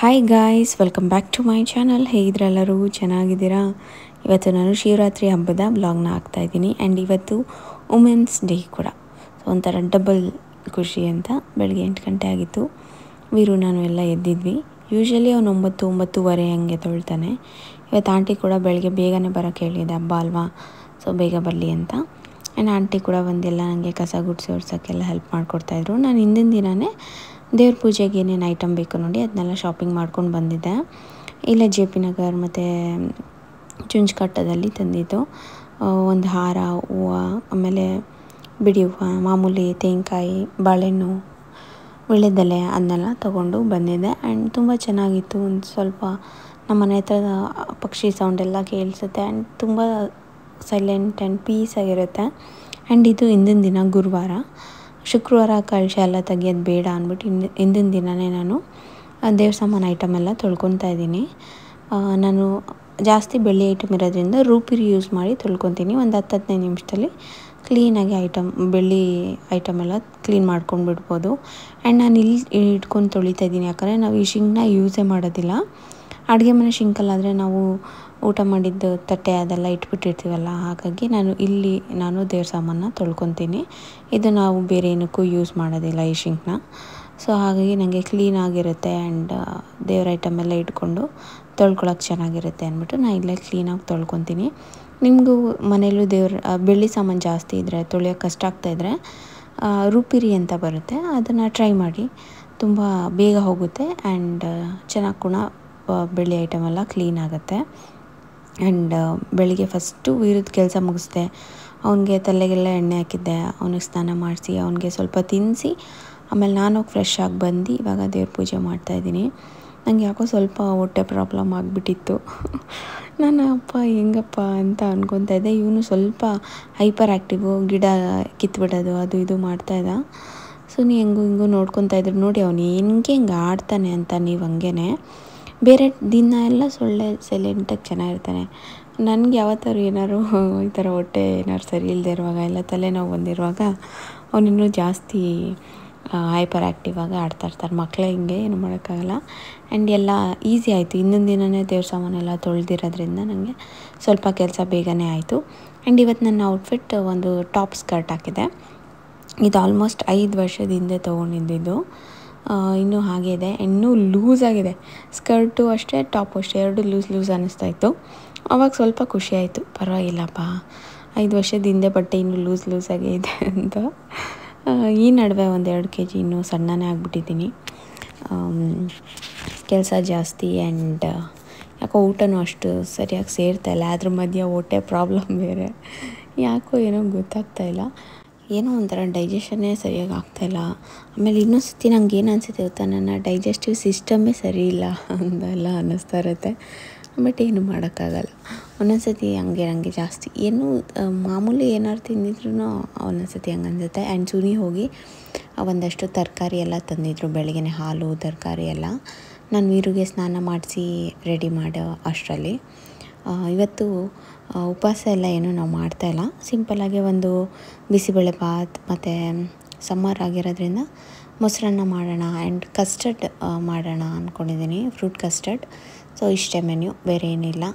Hi guys, welcome back to my channel. ಹೇಗಿದ್ರೆಲ್ಲರೂ ಚೆನ್ನಾಗಿದ್ದೀರಾ? ಇವತ್ತು ನಾನು ಶಿವರಾತ್ರಿ ಹಬ್ಬದ ಬ್ಲಾಗ್ನ ಹಾಕ್ತಾಯಿದ್ದೀನಿ. ಆ್ಯಂಡ್ ಇವತ್ತು ವುಮೆನ್ಸ್ ಡೇ ಕೂಡ. ಸೊ ಒಂಥರ ಡಬಲ್ ಖುಷಿ ಅಂತ. ಬೆಳಗ್ಗೆ 8 ಗಂಟೆ ಆಗಿತ್ತು. ವೀರು ನಾನು ಎಲ್ಲ ಎದ್ದಿದ್ವಿ. ಯೂಶ್ವಲಿ ಅವನು 9-9:30 ಹಂಗೆ ತೊಳ್ತಾನೆ. ಇವತ್ತು ಆಂಟಿ ಕೂಡ ಬೆಳಗ್ಗೆ ಬೇಗನೆ ಬರೋಕ್ಕೆ ಹೇಳಿದೆ, ಹಬ್ಬ ಅಲ್ವಾ, ಸೊ ಬೇಗ ಬರಲಿ ಅಂತ. ಆ್ಯಂಡ್ ಆಂಟಿ ಕೂಡ ಬಂದೆಲ್ಲ ನನಗೆ ಕಸ ಗುಡಿಸಿ ಒರ್ಸೋಕ್ಕೆಲ್ಲ ಹೆಲ್ಪ್ ಮಾಡಿಕೊಡ್ತಾಯಿದ್ರು. ನಾನು ಹಿಂದಿನ ದಿನವೇ ದೇವ್ರ ಪೂಜೆಗೆ ಏನೇನು ಐಟಮ್ ಬೇಕು ನೋಡಿ ಅದನ್ನೆಲ್ಲ ಶಾಪಿಂಗ್ ಮಾಡ್ಕೊಂಡು ಬಂದಿದ್ದೆ. ಇಲ್ಲೇ ಜೆ ಪಿ ನಗರ್ ಮತ್ತು ಚುಂಚಕಟ್ಟದಲ್ಲಿ ತಂದಿದ್ದು. ಒಂದು ಹಾರ, ಹೂವು, ಆಮೇಲೆ ಬಿಡಿ ಹೂವು, ಮಾಮೂಲಿ ತೆಂಗಿನಕಾಯಿ, ಬಾಳೆಹಣ್ಣು, ವೀಳ್ಯದೆಲೆ ಅದನ್ನೆಲ್ಲ ತೊಗೊಂಡು ಬಂದಿದ್ದೆ. ಆ್ಯಂಡ್ ತುಂಬ ಚೆನ್ನಾಗಿತ್ತು. ಒಂದು ಸ್ವಲ್ಪ ನಮ್ಮ ಮನೆ ಹತ್ರ ಪಕ್ಷಿ ಸೌಂಡೆಲ್ಲ ಕೇಳಿಸುತ್ತೆ. ಆ್ಯಂಡ್ ತುಂಬ ಸೈಲೆಂಟ್ ಆ್ಯಂಡ್ ಪೀಸಾಗಿರುತ್ತೆ. ಆ್ಯಂಡ್ ಇದು ಹಿಂದಿನ ದಿನ ಗುರುವಾರ. ಶುಕ್ರವಾರ ಕಳಶ ಎಲ್ಲ ತೆಗಿಯೋದು ಬೇಡ ಅಂದ್ಬಿಟ್ಟು ಹಿಂದಿನ ದಿನವೇ ನಾನು ದೇವ್ರ ಸಾಮಾನು ಐಟಮ್ ಎಲ್ಲ ತೊಳ್ಕೊತಾ ಇದ್ದೀನಿ. ನಾನು ಜಾಸ್ತಿ ಬೆಳ್ಳಿ ಐಟಮ್ ಇರೋದ್ರಿಂದ ರೂಪಿರಿ ಯೂಸ್ ಮಾಡಿ ತೊಳ್ಕೊತೀನಿ. ಒಂದು 10-15 ನಿಮಿಷದಲ್ಲಿ ಕ್ಲೀನಾಗಿ ಬೆಳ್ಳಿ ಐಟಮ್ ಎಲ್ಲ ಕ್ಲೀನ್ ಮಾಡ್ಕೊಂಡು ಬಿಡ್ಬೋದು. ಆ್ಯಂಡ್ ನಾನು ಇಲ್ಲಿ ಇಟ್ಕೊಂಡು ತೊಳಿತಾ ಇದ್ದೀನಿ, ಯಾಕಂದರೆ ನಾವು ಈ ಶಿಂಕ್ನ ಯೂಸೇ ಮಾಡೋದಿಲ್ಲ. ಅಡುಗೆ ಮನೆ ಶಿಂಕಲ್ಲಾದರೆ ನಾವು ಊಟ ಮಾಡಿದ್ದು ತಟ್ಟೆ ಅದೆಲ್ಲ ಇಟ್ಬಿಟ್ಟಿರ್ತೀವಲ್ಲ, ಹಾಗಾಗಿ ನಾನು ದೇವ್ರ ಸಾಮಾನ ತೊಳ್ಕೊತೀನಿ. ಇದು ನಾವು ಬೇರೆ ಏನಕ್ಕೂ ಯೂಸ್ ಮಾಡೋದಿಲ್ಲ ಈ ಶಿಂಕ್ನ. ಸೊ ಹಾಗಾಗಿ ನನಗೆ ಕ್ಲೀನಾಗಿರುತ್ತೆ. ಆ್ಯಂಡ್ ದೇವ್ರ ಐಟಮ್ ಎಲ್ಲ ಇಟ್ಕೊಂಡು ತೊಳ್ಕೊಳಕ್ಕೆ ಚೆನ್ನಾಗಿರುತ್ತೆ ಅಂದ್ಬಿಟ್ಟು ನಾನು ಇಲ್ಲೇ ಕ್ಲೀನಾಗಿ ತೊಳ್ಕೊತೀನಿ. ನಿಮಗೂ ಮನೇಲೂ ಬೆಳ್ಳಿ ಸಾಮಾನು ಜಾಸ್ತಿ ಇದ್ದರೆ, ತೊಳೆಯೋಕ್ಕೆ ಕಷ್ಟ ಆಗ್ತಾಯಿದ್ರೆ ರೂಪಿರಿ ಅಂತ ಬರುತ್ತೆ, ಅದನ್ನು ಟ್ರೈ ಮಾಡಿ. ತುಂಬ ಬೇಗ ಹೋಗುತ್ತೆ ಆ್ಯಂಡ್ ಚೆನ್ನಾಗಿ ಕೂಡ ಬೆಳ್ಳಿ ಐಟಮ್ ಎಲ್ಲ ಕ್ಲೀನ್ ಆಗುತ್ತೆ. ಆ್ಯಂಡ್ ಬೆಳಿಗ್ಗೆ ಫಸ್ಟು ವೀರದ ಕೆಲಸ ಮುಗಿಸ್ದೆ. ಅವನಿಗೆ ತಲೆಗೆಲ್ಲ ಎಣ್ಣೆ ಹಾಕಿದ್ದೆ, ಅವನಿಗೆ ಸ್ನಾನ ಮಾಡಿಸಿ ಅವನಿಗೆ ಸ್ವಲ್ಪ ತಿನ್ನಿಸಿ ಆಮೇಲೆ ನಾನು ಫ್ರೆಶ್ ಆಗಿ ಬಂದು ಇವಾಗ ದೇವ್ರ ಪೂಜೆ ಮಾಡ್ತಾಯಿದ್ದೀನಿ. ನನಗೆ ಯಾಕೋ ಸ್ವಲ್ಪ ಹೊಟ್ಟೆ ಪ್ರಾಬ್ಲಮ್ ಆಗಿಬಿಟ್ಟಿತ್ತು. ನಾನು ಹೆಂಗಪ್ಪ ಅಂತ ಅಂದ್ಕೊತಾ ಇದ್ದೆ. ಇವನು ಸ್ವಲ್ಪ ಹೈಪರ್ ಆ್ಯಕ್ಟಿವು, ಗಿಡ ಕಿತ್ಬಿಡೋದು ಅದು ಇದು ಮಾಡ್ತಾಯಿದ್ದ. ಸೊ ಹೆಂಗೂ ಹಿಂಗೂ ನೋಡ್ಕೊತಾ ಇದ್ರು. ನೋಡಿ ಅವನು ಹೆಂಗೆ ಆಡ್ತಾನೆ ಅಂತ. ನೀವು ಹಂಗೇ ಬೇರೆ ದಿನ ಎಲ್ಲ ಸೈಲೆಂಟಾಗಿ ಚೆನ್ನಾಗಿರ್ತಾನೆ. ನನಗೆ ಯಾವತ್ತಾರು ಏನಾದ್ರು ಈ ಥರ ಹೊಟ್ಟೆ ಏನಾದ್ರು ಸರಿ ಇಲ್ಲದೆ ಇರುವಾಗ, ಎಲ್ಲ ತಲೆನೋವು ಬಂದಿರುವಾಗ ಅವನಿನ್ನೂ ಜಾಸ್ತಿ ಹೈಪರ್ ಆ್ಯಕ್ಟಿವ್ ಆಗಿ ಆಡ್ತಾಯಿರ್ತಾರೆ. ಮಕ್ಕಳೇ ಹಿಂಗೆ, ಏನು ಮಾಡೋಕ್ಕಾಗಲ್ಲ. ಆ್ಯಂಡ್ ಎಲ್ಲ ಈಸಿ ಆಯಿತು. ಇನ್ನೊಂದು ದಿನವೇ ದೇವ್ರ ಸಾಮಾನೆಲ್ಲ ತೊಳೆದಿರೋದ್ರಿಂದ ನನಗೆ ಸ್ವಲ್ಪ ಕೆಲಸ ಬೇಗನೆ ಆಯಿತು. ಆ್ಯಂಡ್ ಇವತ್ತು ನನ್ನ ಔಟ್ಫಿಟ್ ಒಂದು ಟಾಪ್ ಸ್ಕರ್ಟ್ ಹಾಕಿದೆ. ಇದು ಆಲ್ಮೋಸ್ಟ್ 5 ವರ್ಷದ ಹಿಂದೆ ತೊಗೊಂಡಿದ್ದು. ಇನ್ನೂ ಹಾಗೆ ಇದೆ, ಇನ್ನೂ ಲೂಸಾಗಿದೆ. ಸ್ಕರ್ಟು ಅಷ್ಟೇ, ಟಾಪು ಅಷ್ಟೇ, ಎರಡು ಲೂಸ್ ಅನ್ನಿಸ್ತಾಯಿತ್ತು. ಆವಾಗ ಸ್ವಲ್ಪ ಖುಷಿ ಆಯಿತು, ಪರವಾಗಿಲ್ಲಪ್ಪ 5 ವರ್ಷದ ಹಿಂದೆ ಬಟ್ಟೆ ಇನ್ನೂ ಲೂಸಾಗೇ ಇದೆ ಅಂತ. ಈ ನಡುವೆ 1-2 kg ಇನ್ನೂ ಸಣ್ಣನೇ ಆಗಿಬಿಟ್ಟಿದ್ದೀನಿ. ಕೆಲಸ ಜಾಸ್ತಿ ಆ್ಯಂಡ್ ಯಾಕೋ ಊಟನೂ ಅಷ್ಟು ಸರಿಯಾಗಿ ಸೇರ್ತಾಯಿಲ್ಲ. ಅದ್ರ ಮಧ್ಯೆ ಹೊಟ್ಟೆ ಪ್ರಾಬ್ಲಮ್ ಬೇರೆ, ಯಾಕೋ ಏನೋ ಗೊತ್ತಾಗ್ತಾಯಿಲ್ಲ. ಏನೋ ಒಂಥರ ಡೈಜೆಷನ್ನೇ ಸರಿಯಾಗಿ ಆಗ್ತಾಯಿಲ್ಲ. ಆಮೇಲೆ ಇನ್ನೊಂದು ಸತಿ ನಂಗೆ ಏನು ಅನಿಸುತ್ತೆ ಗೊತ್ತಾ, ನನ್ನ ಡೈಜೆಸ್ಟಿವ್ ಸಿಸ್ಟಮ್ಮೇ ಸರಿ ಇಲ್ಲ ಅಂತೆಲ್ಲ ಅನ್ನಿಸ್ತಾ ಇರುತ್ತೆ. ಬಟ್ ಏನು ಮಾಡೋಕ್ಕಾಗಲ್ಲ. ಒಂದೊಂದು ಸತಿ ನನಗೆ ಜಾಸ್ತಿ ಏನು ಮಾಮೂಲಿ ಏನಾದ್ರು ತಿಂದಿದ್ರು ಒಂದೊಂದು ಸತಿ ಹಂಗೆ ಅನಿಸುತ್ತೆ. ಆ್ಯಂಡ್ ಸುನಿ ಹೋಗಿ ಒಂದಷ್ಟು ತರಕಾರಿ ಎಲ್ಲ ತಂದಿದ್ರು ಬೆಳಗ್ಗೆ, ಹಾಲು ತರಕಾರಿ ಎಲ್ಲ. ನಾನು ವೀರುಗೆ ಸ್ನಾನ ಮಾಡಿಸಿ ರೆಡಿ ಮಾಡೋ ಅಷ್ಟರಲ್ಲಿ ಇವತ್ತು ಉಪವಾಸ ಎಲ್ಲ ಏನೂ ನಾವು ಮಾಡ್ತಾಯಿಲ್ಲ. ಸಿಂಪಲ್ಲಾಗಿ ಒಂದು ಬಿಸಿಬೇಳೆ ಬಾತ್ ಮತ್ತು ಸಮ್ಮರ್ ಆಗಿರೋದ್ರಿಂದ ಮೊಸರನ್ನ ಮಾಡೋಣ ಆ್ಯಂಡ್ ಕಸ್ಟರ್ಡ್ ಮಾಡೋಣ ಅಂದ್ಕೊಂಡಿದ್ದೀನಿ, ಫ್ರೂಟ್ ಕಸ್ಟರ್ಡ್. ಸೊ ಇಷ್ಟೇ ಮೆನ್ಯು, ಬೇರೆ ಏನಿಲ್ಲ.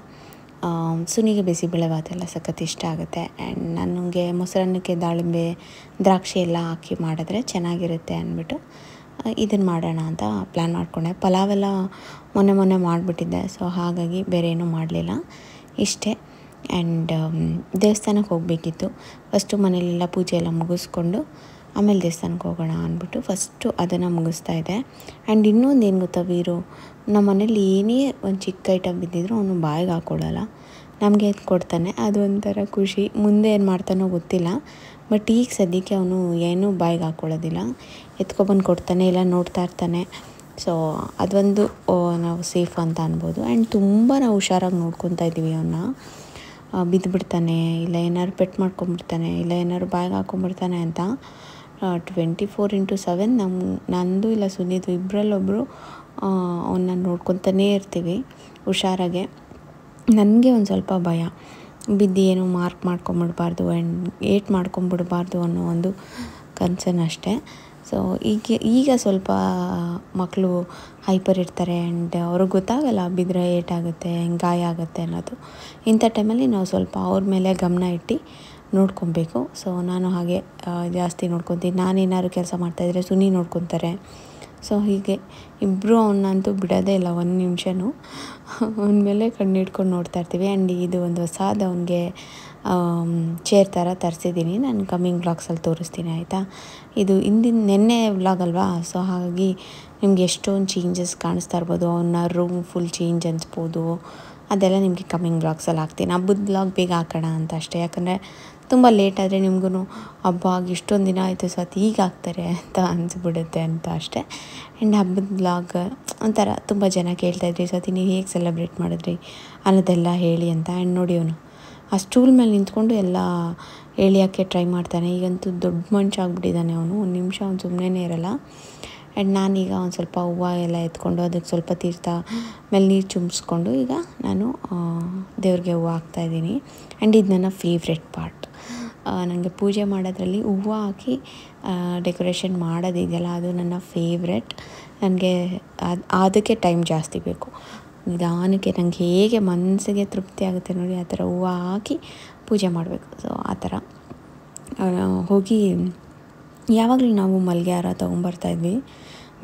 ಸುನಿಗೆ ಬಿಸಿಬೇಳೆ ಬಾತ್ ಎಲ್ಲ ಸಖತ್ ಇಷ್ಟ ಆಗುತ್ತೆ. ಆ್ಯಂಡ್ ನನಗೆ ಮೊಸರನ್ನಕ್ಕೆ ದಾಳಿಂಬೆ, ದ್ರಾಕ್ಷಿ ಎಲ್ಲ ಹಾಕಿ ಮಾಡಿದ್ರೆ ಚೆನ್ನಾಗಿರುತ್ತೆ ಅಂದ್ಬಿಟ್ಟು ಇದನ್ನು ಮಾಡೋಣ ಅಂತ ಪ್ಲ್ಯಾನ್ ಮಾಡಿಕೊಂಡೆ. ಪಲಾವೆಲ್ಲ ಮೊನ್ನೆ ಮಾಡಿಬಿಟ್ಟಿದ್ದೆ. ಸೊ ಹಾಗಾಗಿ ಬೇರೆ ಏನೂ ಮಾಡಲಿಲ್ಲ, ಇಷ್ಟೇ. ಆ್ಯಂಡ್ ದೇವಸ್ಥಾನಕ್ಕೆ ಹೋಗಬೇಕಿತ್ತು. ಫಸ್ಟು ಮನೇಲೆಲ್ಲ ಪೂಜೆ ಎಲ್ಲ ಮುಗಿಸ್ಕೊಂಡು ಆಮೇಲೆ ದೇವಸ್ಥಾನಕ್ಕೆ ಹೋಗೋಣ ಅಂದ್ಬಿಟ್ಟು ಫಸ್ಟು ಅದನ್ನು ಮುಗಿಸ್ತಾ ಇದ್ದೆ. ಆ್ಯಂಡ್ ಇನ್ನೊಂದು ಏನು ಗೊತ್ತಾ, ವೀರು ನಮ್ಮ ಮನೇಲಿ ಏನೇ ಒಂದು ಚಿಕ್ಕ ಐಟಮ್ ಬಿದ್ದಿದ್ರು ಅವನು ಬಾಯಿಗೆ ಹಾಕ್ಕೊಳ್ಳಲ್ಲ, ನಮಗೆ ಎತ್ತು ಕೊಡ್ತಾನೆ. ಅದು ಒಂಥರ ಖುಷಿ. ಮುಂದೆ ಏನು ಮಾಡ್ತಾನೋ ಗೊತ್ತಿಲ್ಲ, ಬಟ್ ಈಗ ಸದ್ಯಕ್ಕೆ ಅವನು ಏನೂ ಬಾಯಿಗೆ ಹಾಕ್ಕೊಳ್ಳೋದಿಲ್ಲ, ಎತ್ಕೊಬಂದು ಕೊಡ್ತಾನೆ, ಇಲ್ಲ ನೋಡ್ತಾ ಇರ್ತಾನೆ. ಸೊ ಅದೊಂದು ನಾವು ಸೇಫ್ ಅಂತ ಅನ್ಬೋದು. ಆ್ಯಂಡ್ ತುಂಬ ನಾವು ಹುಷಾರಾಗಿ ನೋಡ್ಕೊತಾ ಇದ್ದೀವಿ ಅವನ್ನ. ಬಿದ್ದುಬಿಡ್ತಾನೆ, ಇಲ್ಲ ಏನಾದ್ರು ಪೆಟ್ಟು ಮಾಡ್ಕೊಂಬಿಡ್ತಾನೆ, ಇಲ್ಲ ಏನಾದ್ರು ಬಾಯಿಗೆ ಹಾಕ್ಕೊಂಬಿಡ್ತಾನೆ ಅಂತ 24/7 ನಂದು ಇಲ್ಲ ಸುನಿದು ಇಬ್ಬರಲ್ಲೊಬ್ಬರು ಅವನ್ನ ನೋಡ್ಕೊತಾನೇ ಇರ್ತೀವಿ ಹುಷಾರಾಗೆ. ನನಗೆ ಒಂದು ಸ್ವಲ್ಪ ಭಯ, ಬಿದ್ದು ಏನೋ ಮಾರ್ಕ್ ಮಾಡ್ಕೊಂಬಿಡ್ಬಾರ್ದು ಆ್ಯಂಡ್ ಏಟ್ ಮಾಡ್ಕೊಂಬಿಡ್ಬಾರ್ದು ಅನ್ನೋ ಒಂದು ಕನ್ಸರ್ನ್ ಅಷ್ಟೇ. ಸೊ ಈಗ ಸ್ವಲ್ಪ ಮಕ್ಕಳು ಹೈಪರ್ ಇರ್ತಾರೆ ಆ್ಯಂಡ್ ಅವ್ರಿಗೆ ಗೊತ್ತಾಗಲ್ಲ ಬಿದ್ದರೆ ಏಟಾಗುತ್ತೆ ಗಾಯ ಆಗುತ್ತೆ ಅನ್ನೋದು. ಇಂಥ ಟೈಮಲ್ಲಿ ನಾವು ಸ್ವಲ್ಪ ಅವ್ರ ಮೇಲೆ ಗಮನ ಇಟ್ಟು ನೋಡ್ಕೊಬೇಕು. ಸೊ ನಾನು ಹಾಗೆ ಜಾಸ್ತಿ ನೋಡ್ಕೊತೀನಿ. ನಾನೇನಾದ್ರು ಕೆಲಸ ಮಾಡ್ತಾಯಿದ್ರೆ ಸುನಿ ನೋಡ್ಕೊತಾರೆ. ಸೊ ಹೀಗೆ ಇಬ್ಬರು ಅವನಂತೂ ಬಿಡೋದೇ ಇಲ್ಲ, ಒಂದು ನಿಮಿಷನೂ ಅವನ ಮೇಲೆ ಕಣ್ಣಿಡ್ಕೊಂಡು ನೋಡ್ತಾ ಇರ್ತೀವಿ. ಆ್ಯಂಡ್ ಇದು ಒಂದು ಹೊಸಾದ ಅವನಿಗೆ ಚೇರ್ ಥರ ತರಿಸಿದ್ದೀನಿ. ನಾನು ಕಮ್ಮಿಂಗ್ ವ್ಲಾಗ್ಸಲ್ಲಿ ತೋರಿಸ್ತೀನಿ ಆಯಿತಾ. ಇದು ನೆನ್ನೆ ವ್ಲಾಗ್ ಅಲ್ವಾ, ಸೊ ಹಾಗಾಗಿ ನಿಮಗೆ ಎಷ್ಟೊಂದು ಚೇಂಜಸ್ ಕಾಣಿಸ್ತಾ ಇರ್ಬೋದು. ಅವನ ರೂಮ್ ಫುಲ್ ಚೇಂಜ್ ಅನಿಸ್ಬೋದು. ಅದೆಲ್ಲ ನಿಮಗೆ ಕಮ್ಮಿಂಗ್ ವ್ಲಾಗ್ಸಲ್ಲಿ ಹಾಕ್ತೀನಿ. ಹಬ್ಬದ ವ್ಲಾಗ್ ಬೇಗ ಹಾಕೋಣ ಅಂತ ಅಷ್ಟೇ. ಯಾಕಂದರೆ ತುಂಬ ಲೇಟ್ ಆದರೆ ನಿಮಗೂ ಹಬ್ಬ ಆಗಿ ಇಷ್ಟೊಂದು ದಿನ ಆಯಿತು ಸ್ವತ್ತು ಈಗ ಹಾಕ್ತಾರೆ ಅಂತ ಅನಿಸ್ಬಿಡುತ್ತೆ ಅಂತ ಅಷ್ಟೇ. ಆ್ಯಂಡ್ ಹಬ್ಬದ ವ್ಲಾಗ್ ಒಂಥರ ತುಂಬ ಜನ ಕೇಳ್ತಾಯಿದ್ರಿ ಸ್ವತಿ ನೀವು ಹೇಗೆ ಸೆಲೆಬ್ರೇಟ್ ಮಾಡಿದ್ರಿ ಅನ್ನೋದೆಲ್ಲ ಹೇಳಿ ಅಂತ. ಆ್ಯಂಡ್ ನೋಡಿ ಅವನು ಆ ಸ್ಟೂಲ್ ಮೇಲೆ ನಿಂತ್ಕೊಂಡು ಎಲ್ಲ ಎಳಿಯೋಕ್ಕೆ ಟ್ರೈ ಮಾಡ್ತಾನೆ. ಈಗಂತೂ ದೊಡ್ಡ ಮನುಷ್ಯ ಆಗಿಬಿಟ್ಟಿದ್ದಾನೆ ಅವನು. ಒಂದು ನಿಮಿಷ ಅವ್ನು ಸುಮ್ಮನೆ ಇರಲ್ಲ. ಆ್ಯಂಡ್ ನಾನೀಗ ಒಂದು ಸ್ವಲ್ಪ ಹೂವು ಎಲ್ಲ ಎತ್ಕೊಂಡು ಅದಕ್ಕೆ ಸ್ವಲ್ಪ ತೀರ್ಥ ಮೇಲೆ ನೀರು ಚುಮ್ಸ್ಕೊಂಡು ಈಗ ನಾನು ದೇವ್ರಿಗೆ ಹೂವು ಹಾಕ್ತಾಯಿದ್ದೀನಿ. ಆ್ಯಂಡ್ ಇದು ನನ್ನ ಫೇವ್ರೆಟ್ ಪಾರ್ಟ್. ನನಗೆ ಪೂಜೆ ಮಾಡೋದ್ರಲ್ಲಿ ಹೂವು ಹಾಕಿ ಡೆಕೋರೇಷನ್ ಮಾಡೋದಿದೆಯಲ್ಲ ಅದು ನನ್ನ ಫೇವ್ರೆಟ್. ನನಗೆ ಅದಕ್ಕೆ ಟೈಮ್ ಜಾಸ್ತಿ ಬೇಕು. ನಿಧಾನಕ್ಕೆ ನನಗೆ ಹೇಗೆ ಮನಸ್ಸಿಗೆ ತೃಪ್ತಿ ಆಗುತ್ತೆ ನೋಡಿ ಆ ಥರ ಹೂವು ಹಾಕಿ ಪೂಜೆ ಮಾಡಬೇಕು. ಸೊ ಆ ಥರ ಹೋಗಿ ಯಾವಾಗಲೂ ನಾವು ಮಲ್ಲಿಗೆ ಹಾರ ತೊಗೊಂಬರ್ತಾಯಿದ್ವಿ.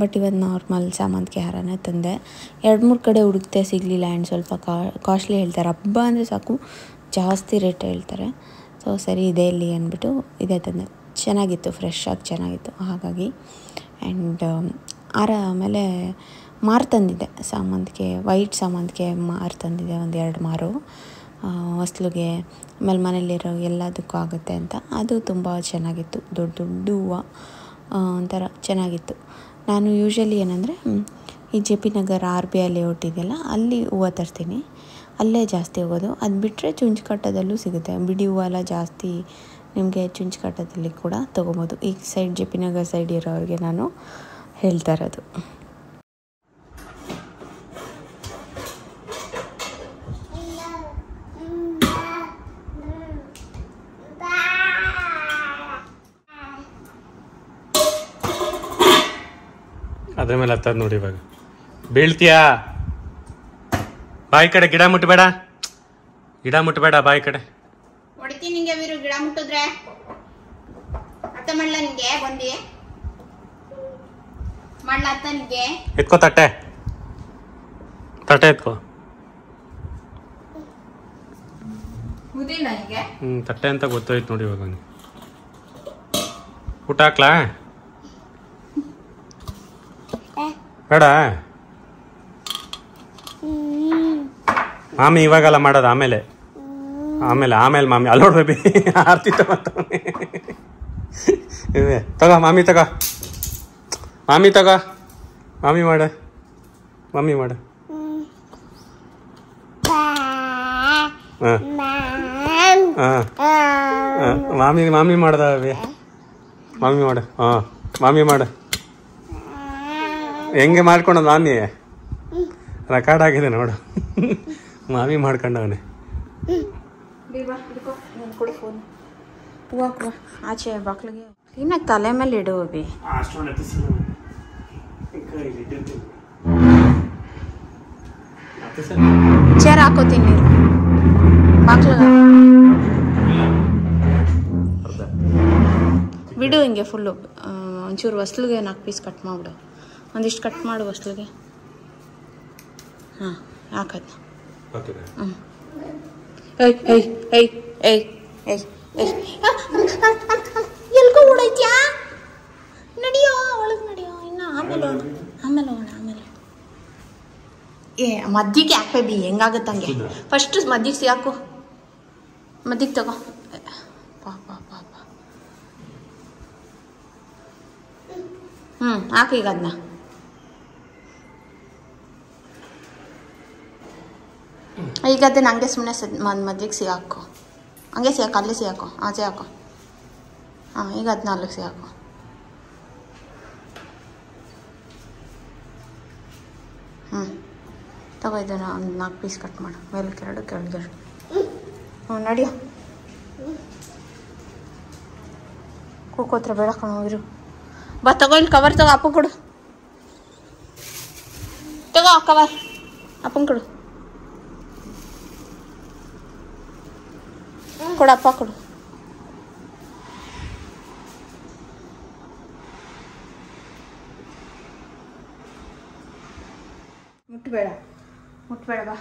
ಬಟ್ ಇವತ್ತು ನಾರ್ಮಲ್ ಸಾಮಂತಿಗೆ ಹಾರನೇ ತಂದೆ. 2-3 ಕಡೆ ಹುಡುಕ್ತೆ ಸಿಗಲಿಲ್ಲ. ಆ್ಯಂಡ್ ಸ್ವಲ್ಪ ಕಾಸ್ಟ್ಲಿ ಹೇಳ್ತಾರೆ. ಹಬ್ಬ ಅಂದರೆ ಸಾಕು ಜಾಸ್ತಿ ರೇಟ್ ಹೇಳ್ತಾರೆ. ಸೊ ಸರಿ ಇದೆ ಇಲ್ಲಿ ಅಂದ್ಬಿಟ್ಟು ಇದೇ ತಂದೆ. ಚೆನ್ನಾಗಿತ್ತು, ಫ್ರೆಶ್ ಆಗಿ ಚೆನ್ನಾಗಿತ್ತು ಹಾಗಾಗಿ. ಆ್ಯಂಡ್ ಹಾರ ಆಮೇಲೆ ಮಾರು ತಂದಿದ್ದೆ, ಸಾಮಂತಿಗೆ ವೈಟ್ ಸಾಮಂತಿಗೆ ಮಾರು ತಂದಿದ್ದೆ, 1-2 ಮಾರು ಹೊಸ್ಲಿಗೆ ಆಮೇಲೆ ಮನೇಲಿರೋ ಎಲ್ಲದಕ್ಕೂ ಆಗುತ್ತೆ ಅಂತ. ಅದು ತುಂಬ ಚೆನ್ನಾಗಿತ್ತು. ದೊಡ್ಡ ದೊಡ್ಡ ಹೂವು ಒಂಥರ ಚೆನ್ನಾಗಿತ್ತು. ನಾನು ಯೂಶ್ವಲಿ ಏನಂದರೆ ಈ JP ನಗರ್ RBI ಲೇಔಟ್ ಇದೆಯಲ್ಲ ಅಲ್ಲಿ ಹೂವು ತರ್ತೀನಿ, ಅಲ್ಲೇ ಜಾಸ್ತಿ ಹೋಗೋದು. ಅದು ಬಿಟ್ಟರೆ ಚುಂಚುಕಟ್ಟದಲ್ಲೂ ಸಿಗುತ್ತೆ. ಬಿಡಿ ಹೂವು ಎಲ್ಲ ಜಾಸ್ತಿ ನಿಮಗೆ ಚುಂಚುಕಟ್ಟದಲ್ಲಿ ಕೂಡ ತೊಗೊಬೋದು. ಈ ಸೈಡ್ JP ನಗರ್ ಸೈಡ್ ಇರೋರಿಗೆ ನಾನು ಹೇಳ್ತಾ ಇರೋದು. ಅದ್ರ ಮೇಲೆ ಹತ್ತದ ನೋಡಿ. ಇವಾಗ ಬೀಳ್ತೀಯಾ? ಬಾಯಿ ಕಡೆ ಗಿಡ ಮುಟ್ಟಬೇಡ, ಗಿಡ ಮುಟ್ಟಬೇಡ, ಬಾಯಿ ಕಡೆ ಹೊಡಿತೀನಿ ನಿಂಗೆ. ವೀರು ಗಿಡ ಮುಟ್ಟಿದ್ರೆ ಅರ್ಥ ಮಾಡಲ್ಲ ನಿಂಗೆ. ಬಂದಿ ಮಾಡಲ ಅರ್ಥ ನಿಂಗೆ. ಎತ್ಕೋ ತಟ್ಟೆ, ತಟ್ಟೆ ಎತ್ಕೋ. ಮುದಿಲ್ಲ ನಿಂಗೆ. ತಟ್ಟೆ ಅಂತ ಗೊತ್ತಾಯ್ತು ನೋಡಿ. ಇವಾಗ ಊಟ ಹಾಕ್ಲಾ? ಬೇಡ ಮಾಮಿ, ಇವಾಗಲ್ಲ ಮಾಡೋದು, ಆಮೇಲೆ ಆಮೇಲೆ ಆಮೇಲೆ ಮಾಮಿ. ಅಲ್ಲೋಡ್ ಬೇಬಿ ಆರ್ತಿ ತಗೋತಾನೆ. ತಗೋ ಮಾಮಿ, ತಗೋ ಮಾಮಿ, ತಗೋ ಮಾಮಿ ಮಾಡ, ಮಾಮಿ ಮಾಡ. ಮಾಮಿ ಮಾಮಿ ಮಾಡ್ದ ಬೇಬಿ, ಮಾಮಿ ಮಾಡ. ಮಾಮಿ ಮಾಡ. ಹೆಂಗೆ ಮಾಡ್ಕೊಂಡ ಮಾಮಿ? ರೆಕಾರ್ಡ್ ಆಗಿದೆ ನೋಡು. ಮಾಮಿ ಮಾಡ್ಕೊಂಡವನೆ. ಆಚೆ ಬಾಕ್ಲಿಗೆ ಇನ್ನ ತಲೆ ಮೇಲೆ ಇಡು ಬಿ. ಚೇರ್ ಹಾಕೋತೀನಿ ಬಾಕ್ಲ ಬಿಡು. ಹಿಂಗೆ ಫುಲ್ಲು ಒಂಚೂರು ಹೊಸ್ಲಿಗೆ 4 ಪೀಸ್ ಕಟ್ ಮಾಡಿಬಿಡು. ಒಂದಿಷ್ಟು ಕಟ್ ಮಾಡು ಹೊಸ್ಲಿಗೆ. ಹಾಂ ಹಾಕದ್. ಎಲ್ಗೂ ಓಡೈತ್ಯಾ? ನಡಿಯೋ ಒಳಗೆ ನಡಿಯೋ. ಇನ್ನು ಆಮೇಲೆ ಆಮೇಲೆ ಮದ್ದಿಗೆ ಯಾಕೆ ಬಿ ಹೆಂಗಾಗತ್ತಂಗೆ. ಫಸ್ಟ್ ಮದ್ದಿಗೆ ಸಿಗಾಕು, ಮದ್ದಿಗೆ ತಗೋ. ಪಾಪ ಹಾಕು ಈಗ ಅದನ್ನ. ಈಗ ಅದನ್ನ ಹಂಗೆ ಸುಮ್ಮನೆ ಮದ್ದಿಗೆ ಸಿಗಾಕು. ಹಂಗೆ ಸಿಗಾಕು, ಅಲ್ಲೇ ಸಿಗಾಕು. ಆಚೆ ಹಾಕು. ಈಗ ಅದನ್ನ ಅಲ್ಲಿಗೆ ಸಿಗಾಕು. ತಗೋ ಇದನ್ನು ಒಂದು 4 ಪೀಸ್ ಕಟ್ ಮಾಡು. ಮೇಲೆ ಕೆರಡು ಕೆಳಗೆರಡು. ನಡಿಯೋ. ಕೂಕೋತ್ರ ಬೇಡ ಕಣೋ ಇರು. ಬಾ ತಗೋ, ಇಲ್ಲಿ ಕವರ್ ತಗೋ, ಅಪ್ಪ ಕೊಡು. ತಗೋ ಕವರ್, ಅಪ್ಪನ ಕೊಡು. ಕೊಡಪ್ಪ ಕೊಡು. ಮುಟ್ಬೇಡ ಬಾ.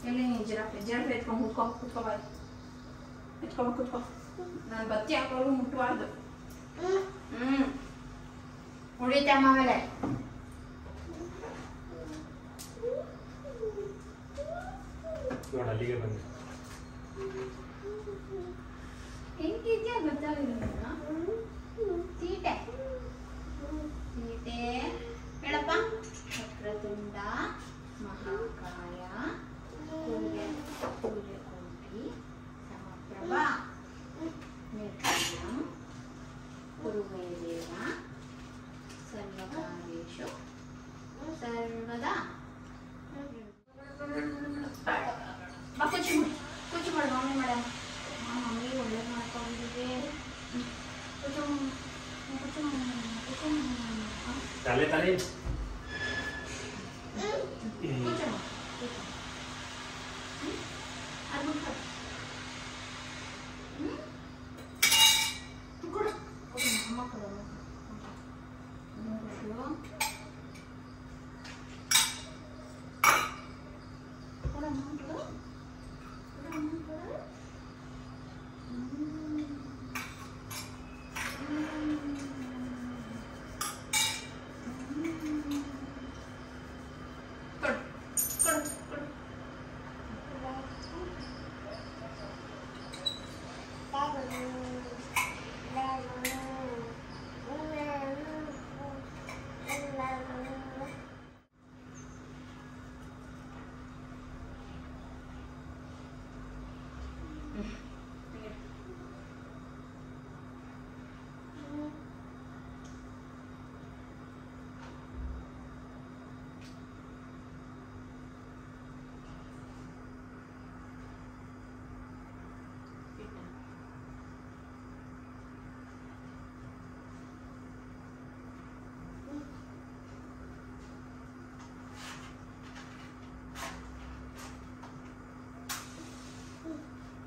ಎಲ್ಲಿ ನೀನು ಜಿರಾಫೆ ಎತ್ಕೊಂಡು ಕುತ್ಕೋ ಬಾ. ಕುತ್ಕೋ. ನಾನು ಬತ್ತಿ ಹಾಕೋರು ಮುಟ್ಬಾರ್ದು. ಉಳಿತೆ ಅಮ್ಮ ಆಮೇಲೆ. ಅಲ್ಲಿಗೆ ಬಂದೆ. ಹೆಂಗಿದ್ಯಾ ಗೊತ್ತಾಗಿಲ್ಲ. ತೀಟೆ ಹೇಳಪ್ಪ. ವಕ್ರತುಂಡ ಮಹಾಕಾಯ ಸೂರ್ಯಕೋಟಿ ಸಮಪ್ರಭ ನಿರ್ವಿಘ್ನಂ ಕುರು ಮೇ ದೇವ ಸರ್ವಕಾರ್ಯೇಷು ಸರ್ವದಾ. ಕುಚ್ಚು ಮಾಡು ಮಮ್ಮಿ ಮಾಡ. ಮಮ್ಮಿ ಒಳ್ಳೇದು ಮಾಡ್ಕೊಂಡಿದ್ವಿ. ತಲೆ ತಲೆ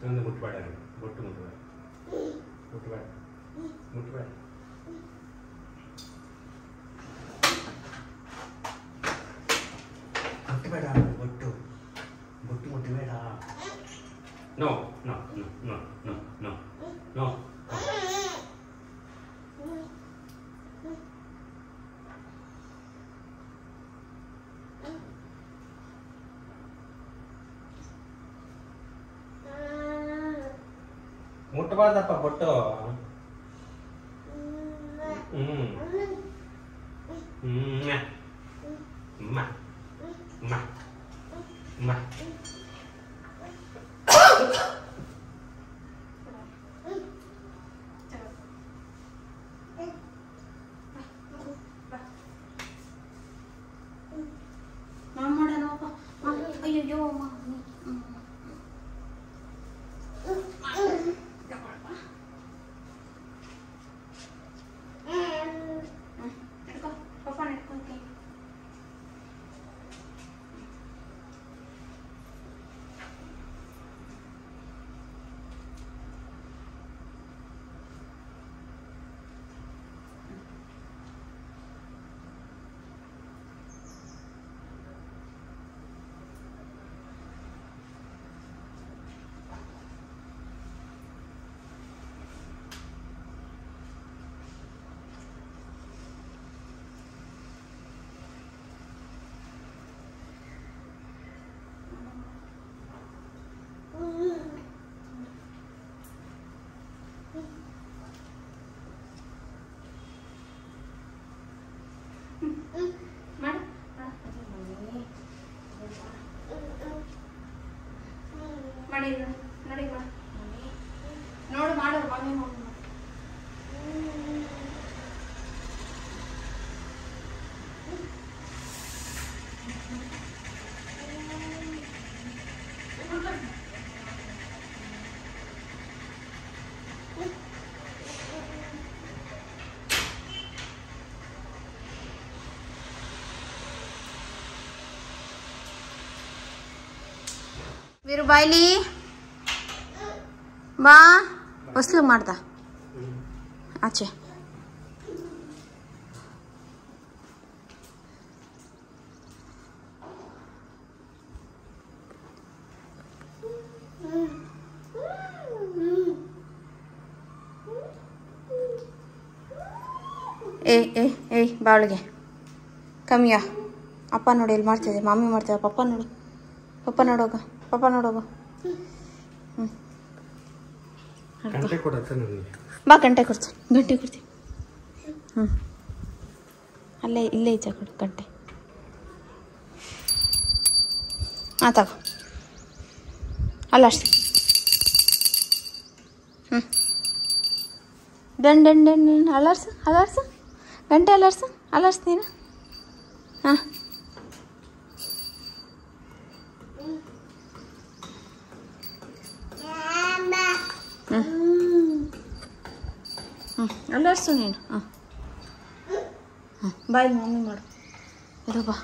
ಒಂದು ಮುಟ್ಬೇಡ, ಬೊಟ್ಟು ಮುಟ್ಬೇಡ. ಮುಟ್ಬೇಡ ಮುಟ್ಬೇಡ. ಮುಟ್ಬೇಡ, ಬೊಟ್ಟು ಬೊಟ್ಟು ಮುಟ್ಬೇಡ. No no no no no no no. ಮುಟ್ಬಾರ್ದಪ್ಪ ಬೊಟ್ಟು. ಅಯ್ಯೋ ಮಾಡಿ ನೋಡಿ ನೋಡು ಮಾಡು ಮಮ್ಮಿ ನೋಡು. ವೀರು ಬಾಯ್ಲಿ ಬಾ ಹೊಸ್ಲು ಮಾಡ್ದ ಆಚೆ. ಏಯ್ ಬಾಳಿಗೆ ಕಮ್ಮಿಯಾ. ಅಪ್ಪ ನೋಡಿ ಇಲ್ಲಿ ಮಾಡ್ತಿದ್ದೆ, ಮಾಮಿ ಮಾಡ್ತಿದ್ದೆ. ಪಪ್ಪ ನೋಡೋಗ ಬಾ ಗಂಟೆ ಕೊಡ್ತೀನಿ. ಇಲ್ಲೇ ಈಚೆ ಕೊಡು ಗಂಟೆ. ತಗೋ ಅಲ್ಲ ಅಷ್ಟೇ. ಡನ್ ಅಲರ್ಸು ಗಂಟೆ ಅಲರ್ಸು ನೀನು. ಹಾಂ ಅಲರ್ಸು ನೀನು. ಬಾಯ್ ಮಮ್ಮಿ ಮಾಡು. ಇದು ಬಾ.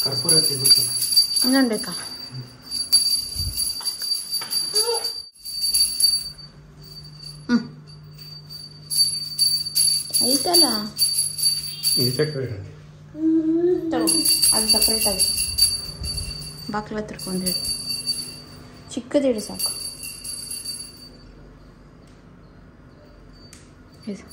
ಕರ್ಪೂರ ಇನ್ನೊಂದು ಬೇಕಾ? ಐತಲ್ಲ ತಗೋ, ಅದು ಸಪ್ರೇಟಾಗಿ ಬಾಕ್ಲ ಹತ್ರಕೊಂಡು ಹೇಳಿ. ಚಿಕ್ಕದಿಡಿ ಸಾಕು. ಇದು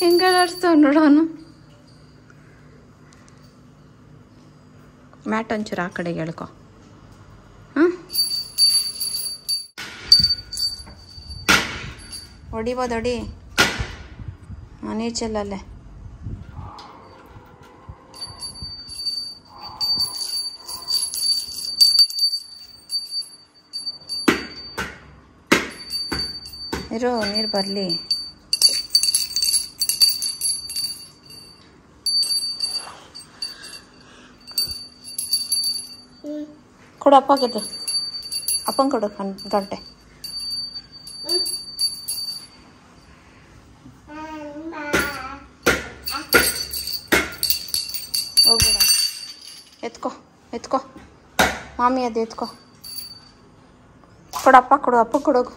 ಹೆಂಗೆ ಆಡಿಸ್ತಾವ ನೋಡೋನು. ಮ್ಯಾಟ್ ಒಂಚೂರು ಆ ಕಡೆಗೆ ಎಳ್ಕೊ. ಹೊಡಿಬೋದು ಹೊಡಿ. ನೀರು ಚೆಲ್ಲಲ್ಲೇ. ಇರೋ ನೀರು ಬರಲಿ. ಕೊಡು ಅಪ್ಪಗಿದ್ದು. ಅಪ್ಪಂಗೆ ಕೊಡು ಗಂಟೆ. ಹೋಗ್ಬೇಡ. ಎತ್ಕೋ ಮಾಮಿ ಅದು ಎತ್ಕೋ. ಕೊಡು ಅಪ್ಪ ಕೊಡೋಗು.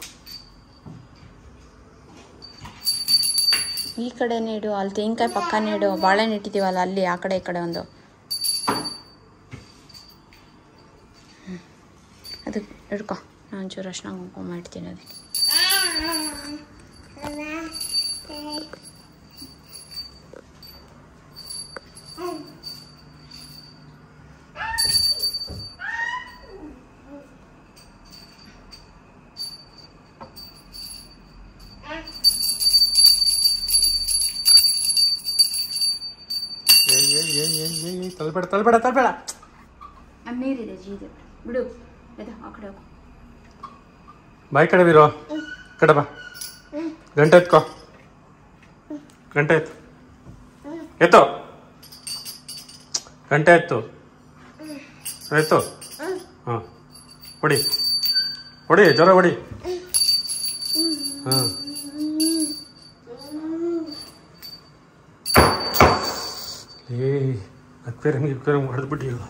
ಈ ಕಡೆನೇ ಇಡು. ಅಲ್ಲಿ ತೆಂಗಿನಕಾಯಿ ಪಕ್ಕನೇ ಇಡು. ಬಾಳೆಹಣ್ಣು ಇಟ್ಟಿದ್ದೀವಲ್ಲ ಅಲ್ಲಿ, ಆ ಕಡೆ ಈ ಕಡೆ ಒಂದು. ಅದು ಹಿಡ್ಕೊ. ನಾನು ಒಂಚೂರು ಅರ್ಶಿನ ಕುಂಕುಮ ಮಾಡ್ತೀನಿ ಅದಕ್ಕೆ. ತಲ್ಬೇಡ. ನೀರಿದೆ ಜೀದೆ ಬಿಡು. ಆ ಕಡೆ ಹೋಗು. ಬಾಯ್ ಕಡೆ ಬೀರೋ. ಕಡೆ ಬಾ. ಗಂಟೆ ಎತ್ಕೋ. ಎತ್ತು. ಗಂಟೆ ಎತ್ತು. ಹಾಂ ಹೊಡಿ ಜ್ವರ ಹೊಡಿ. ಹಾಂ ಅಕ್ವೇರಿಯಂ ಹೊಡೆದ್ಬಿಟ್ಟಿಲ್ಲ.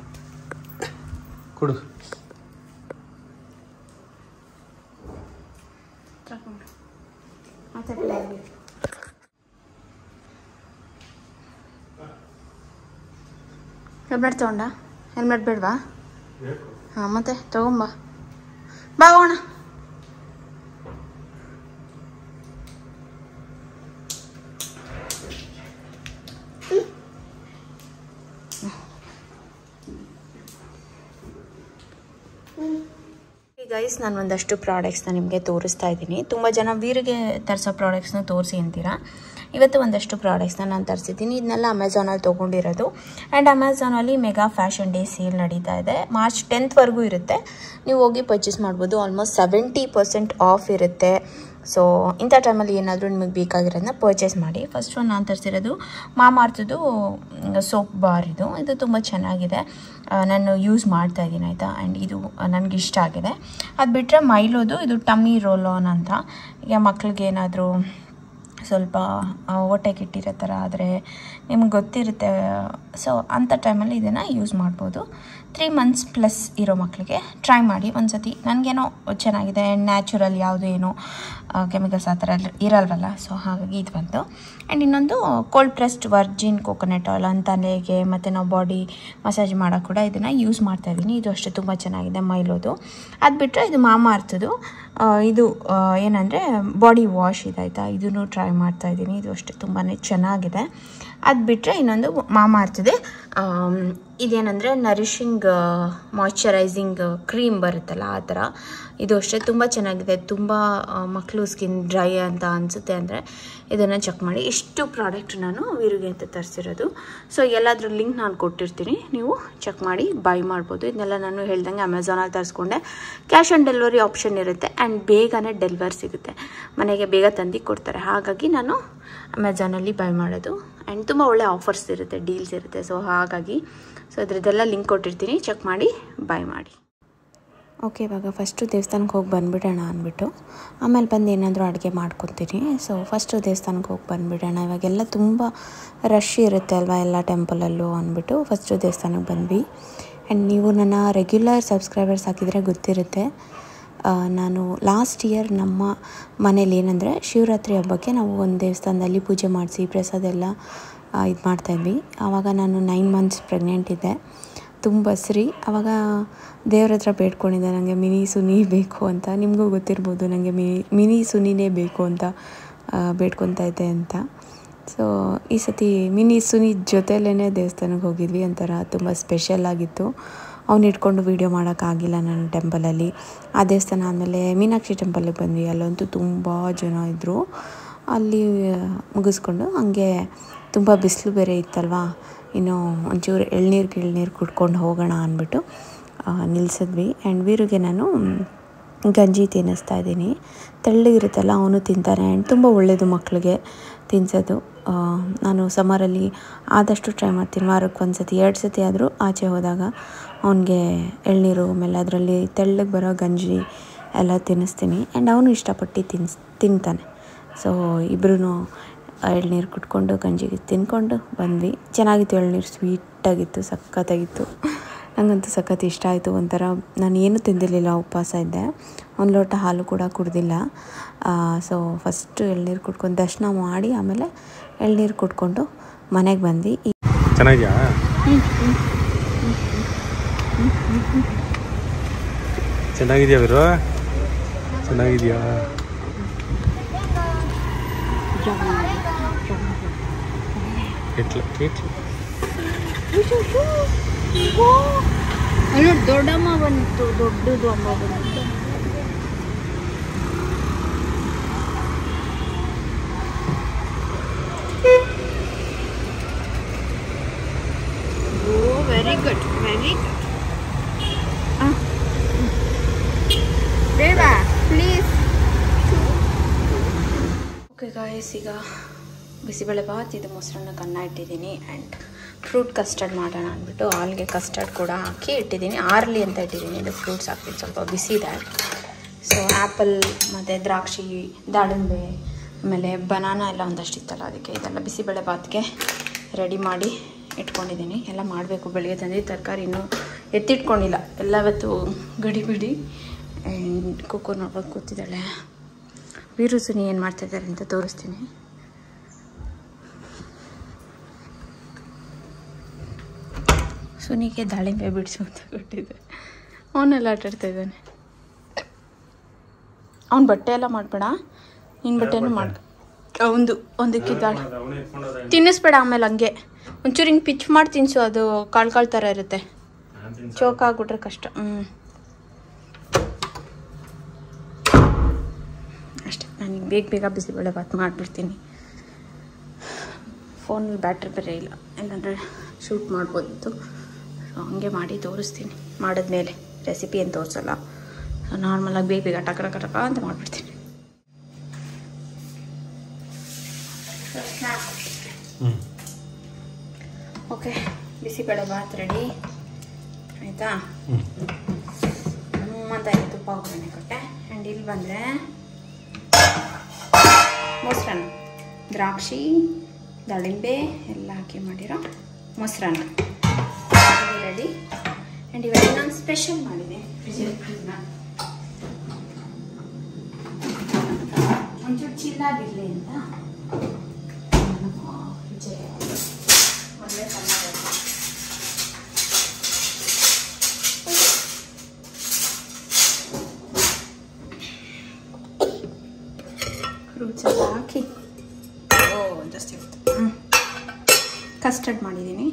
ಕೊಡು. ಹೆಲ್ಮೆಟ್ ತಗೊಂಡ? ಹೆಲ್ಮೆಟ್ ಬೇಡವಾ? ಮತ್ತೆ ತಗೊಂಬ. ಬಾ ಹೋಗೋಣ. ಗೈಸ್, ನಾನು ಒಂದಷ್ಟು ಪ್ರಾಡಕ್ಟ್ಸ್ನ ನಿಮಗೆ ತೋರಿಸ್ತಾ ಇದ್ದೀನಿ. ತುಂಬ ಜನ ವೀರಿಗೆ ತರಿಸೋ ಪ್ರಾಡಕ್ಟ್ಸ್ನ ತೋರಿಸಿ ಅಂತೀರಾ. ಇವತ್ತು ಒಂದಷ್ಟು ಪ್ರಾಡಕ್ಟ್ಸ್ನ ನಾನು ತರಿಸಿದ್ದೀನಿ. ಇದನ್ನೆಲ್ಲ ಅಮೆಝಾನಲ್ಲಿ ತೊಗೊಂಡಿರೋದು. ಆ್ಯಂಡ್ ಅಮೆಝಾನಲ್ಲಿ ಮೆಗಾ ಫ್ಯಾಷನ್ ಡೇ ಸೇಲ್ ನಡೀತಾ ಇದೆ. ಮಾರ್ಚ್ 10th ಇರುತ್ತೆ. ನೀವು ಹೋಗಿ ಪರ್ಚೇಸ್ ಮಾಡ್ಬೋದು. ಆಲ್ಮೋಸ್ಟ್ 70% ಆಫ್ ಇರುತ್ತೆ. ಸೊ ಇಂಥ ಟೈಮಲ್ಲಿ ಏನಾದರೂ ನಿಮಗೆ ಬೇಕಾಗಿರೋದನ್ನ ಪರ್ಚೇಸ್ ಮಾಡಿ. ಫಸ್ಟ್ ಒನ್ ನಾನು ತರಿಸಿರೋದು ಮಾಮಾರ್ಥದ್ದು ಸೋಪ್ ಬಾರ್. ಇದು ತುಂಬ ಚೆನ್ನಾಗಿದೆ. ನಾನು ಯೂಸ್ ಮಾಡ್ತಾ ಇದ್ದೀನಿ ಆಯಿತಾ. ಆ್ಯಂಡ್ ಇದು ನನಗೆ ಇಷ್ಟ ಆಗಿದೆ. ಅದು ಬಿಟ್ಟರೆ ಮೈಲೋದು ಇದು ಟಮ್ಮಿ ರೋಲ್ ಆನ್ ಅಂತ. ಈಗ ಮಕ್ಳಿಗೆ ಏನಾದರೂ ಸ್ವಲ್ಪ ಹೊಟ್ಟೆ ಕೆಟ್ಟಿರೋ ಥರ ಆದರೆ ನಿಮ್ಗೆ ಗೊತ್ತಿರುತ್ತೆ. ಸೊ ಅಂಥ ಟೈಮಲ್ಲಿ ಇದನ್ನು ಯೂಸ್ ಮಾಡ್ಬೋದು. 3 months ಪ್ಲಸ್ ಇರೋ ಮಕ್ಕಳಿಗೆ ಟ್ರೈ ಮಾಡಿ ಒಂದು ಸತಿ. ನನಗೇನೋ ಚೆನ್ನಾಗಿದೆ. ನ್ಯಾಚುರಲ್, ಯಾವುದು ಏನೋ ಕೆಮಿಕಲ್ಸ್ ಆ ಥರ ಇರಲ್ವಲ್ಲ. ಸೊ ಹಾಗಾಗಿ ಇದು ಬಂತು. ಆ್ಯಂಡ್ ಇನ್ನೊಂದು cold pressed Virgin coconut oil ಅಂತ ತಲೆಗೆ ಮತ್ತು ನಾವು ಬಾಡಿ ಮಸಾಜ್ ಮಾಡೋಕ್ಕೆ ಕೂಡ ಇದನ್ನು ಯೂಸ್ ಮಾಡ್ತಾಯಿದ್ದೀನಿ. ಇದು ಅಷ್ಟೇ ತುಂಬ ಚೆನ್ನಾಗಿದೆ ಮೈಲೋದು. ಅದು ಬಿಟ್ಟರೆ ಇದು ಮಾಮಾರ್ಥದ್ದು ಇದು ಏನಂದರೆ ಬಾಡಿ ವಾಶ್ ಇದಾಯ್ತಾ. ಇದನ್ನು ಟ್ರೈ ಮಾಡ್ತಾಯಿದ್ದೀನಿ. ಇದು ಅಷ್ಟೇ ತುಂಬಾ ಚೆನ್ನಾಗಿದೆ. ಅದು ಬಿಟ್ಟರೆ ಇನ್ನೊಂದು ಮಾಮಾರ್ಥದೆ ಇದೇನೆಂದರೆ ನರಿಷಿಂಗ್ ಮಾಯ್ಶ್ಚರೈಸಿಂಗ್ ಕ್ರೀಮ್ ಬರುತ್ತಲ್ಲ ಆ ಥರ. ಇದು ಅಷ್ಟೇ ತುಂಬ ಚೆನ್ನಾಗಿದೆ. ತುಂಬ ಮಕ್ಕಳು ಸ್ಕಿನ್ ಡ್ರೈ ಅಂತ ಅನಿಸುತ್ತೆ ಅಂದರೆ ಇದನ್ನು ಚೆಕ್ ಮಾಡಿ. ಇಷ್ಟು ಪ್ರಾಡಕ್ಟ್ ನಾನು ವೀರಿಗೆ ಅಂತ ತರಿಸಿರೋದು. ಸೊ ಎಲ್ಲಾದರೂ ಲಿಂಕ್ ನಾನು ಕೊಟ್ಟಿರ್ತೀನಿ, ನೀವು ಚೆಕ್ ಮಾಡಿ ಬೈ ಮಾಡ್ಬೋದು. ಇದನ್ನೆಲ್ಲ ನಾನು ಹೇಳ್ದಂಗೆ ಅಮೆಝಾನಲ್ಲಿ ತರಿಸ್ಕೊಂಡೆ. ಕ್ಯಾಶ್ ಆನ್ ಡೆಲಿವರಿ ಆಪ್ಷನ್ ಇರುತ್ತೆ. ಆ್ಯಂಡ್ ಬೇಗನೆ ಡೆಲಿವರ್ ಸಿಗುತ್ತೆ, ಮನೆಗೆ ಬೇಗ ತಂದು ಕೊಡ್ತಾರೆ. ಹಾಗಾಗಿ ನಾನು ಅಮೆಝಾನಲ್ಲಿ ಬೈ ಮಾಡೋದು. ಆ್ಯಂಡ್ ತುಂಬ ಒಳ್ಳೆ ಆಫರ್ಸ್ ಇರುತ್ತೆ, ಡೀಲ್ಸ್ ಇರುತ್ತೆ. ಸೊ ಹಾಗಾಗಿ ಇದ್ರದ್ದೆಲ್ಲ ಲಿಂಕ್ ಕೊಟ್ಟಿರ್ತೀನಿ, ಚೆಕ್ ಮಾಡಿ ಬೈ ಮಾಡಿ. ಓಕೆ, ಇವಾಗ ಫಸ್ಟು ದೇವಸ್ಥಾನಕ್ಕೆ ಹೋಗಿ ಬಂದುಬಿಡೋಣ ಅಂದ್ಬಿಟ್ಟು ಆಮೇಲೆ ಬಂದು ಏನಾದರೂ ಅಡುಗೆ ಮಾಡ್ಕೊತೀನಿ. ಸೊ ಫಸ್ಟು ದೇವಸ್ಥಾನಕ್ಕೆ ಹೋಗಿ ಬಂದುಬಿಡೋಣ. ಇವಾಗೆಲ್ಲ ತುಂಬ ರಶ್ ಇರುತ್ತೆ ಅಲ್ವಾ ಎಲ್ಲ ಟೆಂಪಲಲ್ಲೂ ಅಂದ್ಬಿಟ್ಟು ಫಸ್ಟು ದೇವಸ್ಥಾನಕ್ಕೆ ಬಂದ್ವಿ. ಆ್ಯಂಡ್ ನೀವು ನನ್ನ ರೆಗ್ಯುಲರ್ ಸಬ್ಸ್ಕ್ರೈಬರ್ಸ್ ಹಾಕಿದರೆ ಗೊತ್ತಿರುತ್ತೆ. ನಾನು ಲಾಸ್ಟ್ ಇಯರ್ ನಮ್ಮ ಮನೇಲಿ ಏನಂದರೆ ಶಿವರಾತ್ರಿ ಹಬ್ಬಕ್ಕೆ ನಾವು ಒಂದು ದೇವಸ್ಥಾನದಲ್ಲಿ ಪೂಜೆ ಮಾಡಿಸಿ ಪ್ರಸಾದ ಎಲ್ಲ ಇದು ಮಾಡ್ತಾಯಿದ್ವಿ. ಆವಾಗ ನಾನು 9 months ಪ್ರೆಗ್ನೆಂಟ್ ಇದ್ದೆ. ತುಂಬ ಸರಿ ಆವಾಗ ದೇವ್ರ ಹತ್ರ ಬೇಡ್ಕೊಂಡಿದ್ದೆ, ನನಗೆ ಮಿನಿ ಸುನಿ ಬೇಕು ಅಂತ. ನಿಮಗೂ ಗೊತ್ತಿರ್ಬೋದು ನನಗೆ ಮಿನಿ ಸುನಿನೇ ಬೇಕು ಅಂತ ಬೇಡ್ಕೊತಾ ಇದ್ದೆ ಅಂತ. ಸೊ ಈ ಸತಿ ಮಿನಿ ಸುನಿ ಜೊತೆಲೇ ದೇವಸ್ಥಾನಕ್ಕೆ ಹೋಗಿದ್ವಿ. ಒಂಥರ ತುಂಬ ಸ್ಪೆಷಲ್ ಆಗಿತ್ತು. ಅವ್ನು ಇಟ್ಕೊಂಡು ವೀಡಿಯೋ ಮಾಡೋಕ್ಕಾಗಿಲ್ಲ ನನ್ನ ಟೆಂಪಲಲ್ಲಿ. ಆ ದೇವಸ್ಥಾನ ಆದಮೇಲೆ ಮೀನಾಕ್ಷಿ ಟೆಂಪಲ್ಗೆ ಬಂದ್ವಿ. ಅಲ್ಲಂತೂ ತುಂಬ ಜನ ಇದ್ದರು. ಅಲ್ಲಿ ಮುಗಿಸ್ಕೊಂಡು ಹಂಗೆ ತುಂಬ ಬಿಸಿಲು ಬೇರೆ ಇತ್ತಲ್ವ, ಇನ್ನು ಒಂಚೂರು ಎಳ್ನೀರು ಕುಡ್ಕೊಂಡು ಹೋಗೋಣ ಅಂದ್ಬಿಟ್ಟು ನಿಲ್ಲಿಸಿದ್ವಿ. ಆ್ಯಂಡ್ ವೀರಿಗೆ ನಾನು ಗಂಜಿ ತಿನ್ನಿಸ್ತಾ ಇದ್ದೀನಿ. ತೆಳ್ಳಗಿರುತ್ತಲ್ಲ ಅವನು ತಿಂತಾನೆ. ಆ್ಯಂಡ್ ತುಂಬ ಒಳ್ಳೆಯದು ಮಕ್ಕಳಿಗೆ ತಿನ್ನಿಸೋದು. ನಾನು ಸಮ್ಮರಲ್ಲಿ ಆದಷ್ಟು ಟ್ರೈ ಮಾಡ್ತೀನಿ. ವಾರಕ್ಕೆ 1 ಸತಿ 2 ಸತಿ ಆದರೂ ಆಚೆ ಹೋದಾಗ ಅವನಿಗೆ ಎಳ್ನೀರು ಆಮೇಲೆ ಅದರಲ್ಲಿ ತೆಳ್ಳಗೆ ಬರೋ ಗಂಜಿ ಎಲ್ಲ ತಿನ್ನಿಸ್ತೀನಿ. ಆ್ಯಂಡ್ ಅವನು ಇಷ್ಟಪಟ್ಟು ತಿಂತಾನೆ. ಸೊ ಇಬ್ಬರೂ ಎಳ್ನೀರು ಕುಟ್ಕೊಂಡು ಗಂಜಿಗೆ ತಿನ್ಕೊಂಡು ಬಂದ್ವಿ. ಚೆನ್ನಾಗಿತ್ತು. ಎಳ್ನೀರು ಸ್ವೀಟಾಗಿತ್ತು, ಸಖತ್ತಾಗಿತ್ತು. ನನಗಂತೂ ಸಖತ್ ಇಷ್ಟ ಆಯಿತು. ಒಂಥರ ನಾನು ಏನೂ ತಿಂದಿರಲಿಲ್ಲ, ಉಪವಾಸ ಇದ್ದೆ. 1 ಲೋಟ ಹಾಲು ಕೂಡ ಕುಡ್ದಿಲ್ಲ. ಸೊ ಫಸ್ಟು ಎಳ್ನೀರು ಕುಟ್ಕೊಂಡು ದರ್ಶನ ಮಾಡಿ ಆಮೇಲೆ ಎಳ್ನೀರು ಕುಟ್ಕೊಂಡು ಮನೆಗೆ ಬಂದ್ವಿ. ಚೆನ್ನಾಗಿದೆಯಾ? ಚೆನ್ನಾಗಿದೆಯಾ ವೀರು? ಚೆನ್ನಾಗಿದೆಯಾ? ಅಲ್ಲ ದೊಡ್ಡಮ್ಮ ಬಂತು, ದೊಡ್ಡದು ಅಮ್ಮ ಬಂತು. ಓ ವೆರಿ ಗುಡ್, ವೆರಿ ಗುಡ್. ದೇವಾ ಪ್ಲೀಸ್. ಓಕೆ ಗಾಯ್ಸ್, ಈಗ ಬಿಸಿಬೇಳೆ ಬಾತ್, ಇದು ಮೊಸರನ್ನ ಅನ್ನ ಇಟ್ಟಿದ್ದೀನಿ. ಆ್ಯಂಡ್ ಫ್ರೂಟ್ ಕಸ್ಟರ್ಡ್ ಮಾಡೋಣ ಅಂದ್ಬಿಟ್ಟು ಹಾಲಿಗೆ ಕಸ್ಟರ್ಡ್ ಕೂಡ ಹಾಕಿ ಇಟ್ಟಿದ್ದೀನಿ. ಆರ್ಲಿ ಅಂತ ಇಟ್ಟಿದ್ದೀನಿ. ಇದು ಫ್ರೂಟ್ಸ್ ಹಾಕ್ತೀನಿ, ಸ್ವಲ್ಪ ಬಿಸಿ ಇದೆ. ಸೊ ಆ್ಯಪಲ್ ಮತ್ತು ದ್ರಾಕ್ಷಿ, ದಾಳಿಂಬೆ ಆಮೇಲೆ ಬನಾನಾ ಎಲ್ಲ ಒಂದಷ್ಟು ಇತ್ತಲ್ಲ, ಅದಕ್ಕೆ ಇದೆಲ್ಲ ಬಿಸಿಬೇಳೆ ಬಾತ್ಗೆ ರೆಡಿ ಮಾಡಿ ಇಟ್ಕೊಂಡಿದ್ದೀನಿ. ಎಲ್ಲ ಮಾಡಬೇಕು. ಬೆಳಿಗ್ಗೆ ತಂದಿದ್ದು ತರಕಾರಿ ಇನ್ನೂ ಎತ್ತಿಟ್ಕೊಂಡಿಲ್ಲ, ಎಲ್ಲ ಇವತ್ತು ಗಡಿ. ಆ್ಯಂಡ್ ಕುಕ್ಕು ನೋಡ್ಬೋದು ಕೂತಿದ್ದಾಳೆ. ವೀರು ಸುನಿ ಏನು ಮಾಡ್ತಾಯಿದ್ದಾರೆ ಅಂತ ತೋರಿಸ್ತೀನಿ. ಸುನಿಗೆ ದಾಳಿಂಬೆ ಬಿಡಿಸು ಅಂತ ಕೊಟ್ಟಿದ್ದೆ. ಅವನ್ನೆಲ್ಲ ಆಟಾಡ್ತಾ ಇದ್ದಾನೆ. ಅವ್ನ ಬಟ್ಟೆ ಎಲ್ಲ ಮಾಡಬೇಡ, ನಿನ್ನ ಬಟ್ಟೆನೂ ಮಾಡ. ಒಂದಕ್ಕೆ ದಾಳಿ ತಿನ್ನಿಸ್ಬೇಡ. ಆಮೇಲೆ ಹಂಗೆ ಒಂಚೂರು ಹಿಂಗೆ ಪಿಚ್ ಮಾಡಿ ತಿನ್ನಿಸು, ಅದು ಕಾಳು ಥರ ಇರುತ್ತೆ. ಚೋಕ್ ಆಗ್ಬಿಟ್ರೆ ಕಷ್ಟ. ನಾನು ಬೇಗ ಬೇಗ ಬಿಸಿಬೇಳೆ ಬಾತ್ ಮಾಡಿಬಿಡ್ತೀನಿ. ಫೋನಲ್ಲಿ ಬ್ಯಾಟ್ರಿ ಬೇರೆ ಇಲ್ಲ, ಇಲ್ಲಾಂದರೆ ಶೂಟ್ ಮಾಡ್ಬೋದಿತ್ತು. ಸೊ ಹಂಗೆ ಮಾಡಿ ತೋರಿಸ್ತೀನಿ. ಮಾಡಿದ್ಮೇಲೆ ರೆಸಿಪಿ ಏನು ತೋರಿಸಲ್ಲ. ನಾರ್ಮಲಾಗಿ ಬೇಗ ಬೇಗ ಟಕ ಟಕ ಅಂತ ಮಾಡಿಬಿಡ್ತೀನಿ. ಓಕೆ, ಬಿಸಿಬೇಳೆ ಬಾತ್ ರೆಡಿ ಆಯಿತಾ. ಅಂತ ತುಪ್ಪ ಒಗ್ಗರಣೆ ಕೊಟ್ಟೆ. ಆ್ಯಂಡ್ ಇಲ್ಲಿ ಬಂದರೆ ಮೊಸರನ್ನ, ದ್ರಾಕ್ಷಿ, ದಾಳಿಂಬೆ ಎಲ್ಲ ಹಾಕಿ ಮಾಡಿರೋ ಮೊಸರನ್ನ ರೆಡಿ. ಆ್ಯಂಡ್ ಇವೆಲ್ಲ ನಾನು ಸ್ಪೆಷಲ್ ಮಾಡಿದೆ. ಒಂಚೂರು ಚಿಲ್ಲಾಗಿರಲಿ ಅಂತ ಮೊದಲೇ ಫ್ರೂಟ್ಸ್ ಎಲ್ಲ ಹಾಕಿ ಜಾಸ್ತಿ ಕಸ್ಟರ್ಡ್ ಮಾಡಿದ್ದೀನಿ.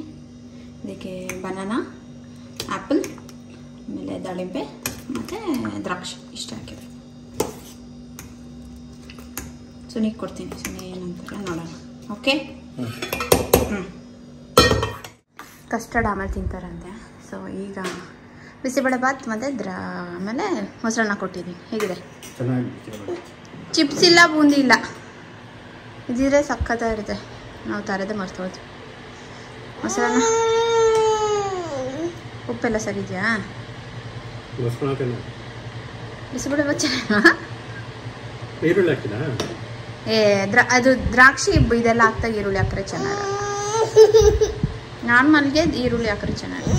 ಇದಕ್ಕೆ ಬನಾನಾ, ಆ್ಯಪಲ್, ಆಮೇಲೆ ದಾಳಿಂಬೆ ಮತ್ತು ದ್ರಾಕ್ಷಿ ಇಷ್ಟ ಹಾಕಿದೆ. ಸುನಿಗೆ ಕೊಡ್ತೀನಿ. ಸುನಿ ಏನಂತಾರೆ ನೋಡೋಣ. ಓಕೆ, ಕಸ್ಟರ್ಡ್ ಆಮೇಲೆ ತಿಂತಾರಂತೆ. ಸೊ ಈಗ ಬಿಸಿಬೇಳೆ ಬಾತ್ ಮತ್ತು ಆಮೇಲೆ ಮೊಸರನ್ನ ಕೊಟ್ಟಿದ್ದೀನಿ. ಹೇಗಿದೆ? ಚಿಪ್ಸ್ ಇಲ್ಲ, ಬೂಂದಿ ಇಲ್ಲ. ಇದಿದ್ರೆ ಸಕ್ಕತ್ತಾಗಿರುತ್ತೆ. ನಾವು ತರದೇ ಮರ್ತೋದು. ಮೊಸರನ್ನ ಉಪ್ಪೆಲ್ಲ ಸರಿ ಇದೆಯಾ? ಬಿಸಿಬೇಳೆ ಬಾತ್ ಅದು ದ್ರಾಕ್ಷಿ ಇದೆಲ್ಲ ಹಾಕ್ದಾಗ ಈರುಳ್ಳಿ ಹಾಕ್ರೆ ಚೆನ್ನಾಗಿ. ನಾರ್ಮಲ್ಗೆ ಈರುಳ್ಳಿ ಹಾಕ್ರೆ ಚೆನ್ನಾಗಿ.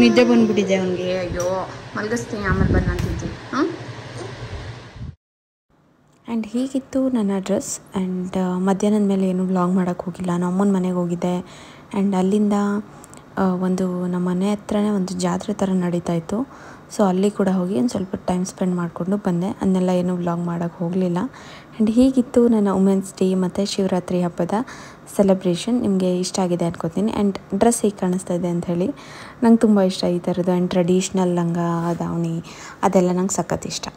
ನಿದ್ದೆ ಬಂದ್ಬಿಟ್ಟಿದೆ ಅವನಿಗೆ. ಅಯ್ಯೋ, ಮಲಗಿಸ್ತೀನಿ, ಆಮೇಲೆ ಬಂದು ನಾನು ತಿಂತೀನಿ. ಆ್ಯಂಡ್ ಹೀಗಿತ್ತು ನನ್ನ ಡ್ರೆಸ್. ಆ್ಯಂಡ್ ಮಧ್ಯಾಹ್ನದ ಮೇಲೆ ಏನು ವ್ಲಾಗ್ ಮಾಡೋಕ್ಕೆ ಹೋಗಿಲ್ಲ. ನಮ್ಮ ಅಮ್ಮನ ಮನೆಗೆ ಹೋಗಿದ್ದೆ. ಆ್ಯಂಡ್ ಅಲ್ಲಿಂದ ಒಂದು ನಮ್ಮ ಮನೆ ಹತ್ರನೇ ಒಂದು ಜಾತ್ರೆ ಥರ ನಡೀತಾ ಇತ್ತು. ಸೊ ಅಲ್ಲಿ ಕೂಡ ಹೋಗಿ ಒಂದು ಸ್ವಲ್ಪ ಟೈಮ್ ಸ್ಪೆಂಡ್ ಮಾಡಿಕೊಂಡು ಬಂದೆ. ಅದನ್ನೆಲ್ಲ ಏನು ವ್ಲಾಗ್ ಮಾಡೋಕ್ಕೆ ಹೋಗಲಿಲ್ಲ. ಆ್ಯಂಡ್ ಹೀಗಿತ್ತು ನನ್ನ ವುಮೆನ್ಸ್ ಡೇ ಮತ್ತು ಶಿವರಾತ್ರಿ ಹಬ್ಬದ ಸೆಲೆಬ್ರೇಷನ್. ನಿಮಗೆ ಇಷ್ಟ ಆಗಿದೆ ಅನ್ಕೋತೀನಿ. ಆ್ಯಂಡ್ ಡ್ರೆಸ್ ಹೇಗೆ ಕಾಣಿಸ್ತಾ ಇದೆ ಅಂತ ಹೇಳಿ. ನಂಗೆ ತುಂಬ ಇಷ್ಟ ಈ ಥರದ್ದು. ಆ್ಯಂಡ್ ಟ್ರೆಡಿಷ್ನಲ್ ಲಂಗ ದಾವಣಿ ಅದೆಲ್ಲ ನಂಗೆ ಸಖತ್ ಇಷ್ಟ.